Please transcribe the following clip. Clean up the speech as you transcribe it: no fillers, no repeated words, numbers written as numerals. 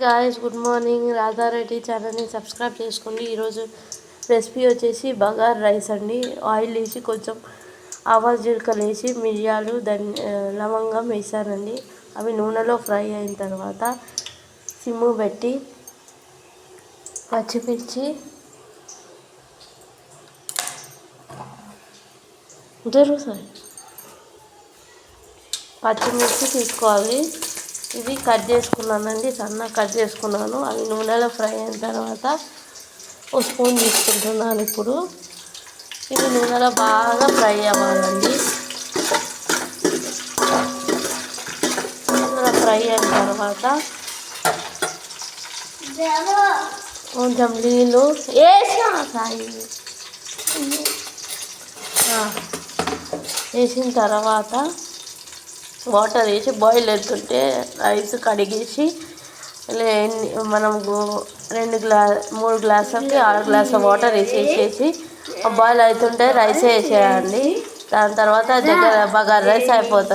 Guys, good morning. Radha Reddy ఛానల్ని subscribe చేసుకోండి. ఈరోజు రెసిపీ వచ్చేసి బగార్ రైస్ అండి. ఆయిల్ వేసి కొంచెం ఆవాలు జీలకర్ర వేసి మిరియాలు లవంగం వేసానండి. అవి నూనెలో ఫ్రై అయిన తర్వాత సిమ్ము పెట్టి పచ్చిమిర్చి పచ్చిమిర్చి తీసుకోవాలి. ఇవి కట్ చేసుకున్నానండి, సన్నగా కట్ చేసుకున్నాను. అవి నూనెలో ఫ్రై అయిన తర్వాత ఒక స్పూన్ తీసుకుంటున్నాను. ఇప్పుడు ఇవి నూనెలో బాగా ఫ్రై అవ్వాలండి. నూనెలో ఫ్రై అయిన తర్వాత కొంచెం నీళ్ళు వేసిన తర్వాత వాటర్ వేసి బాయిల్ అవుతుంటే రైస్ కడిగేసి మనం 3 గ్లాసులకి 6 గ్లాసుల వాటర్ వేసేసి బాయిల్ అవుతుంటే రైస్ వేసేయాలి. దాని తర్వాత బగారా రైస్ అయిపోతుంది.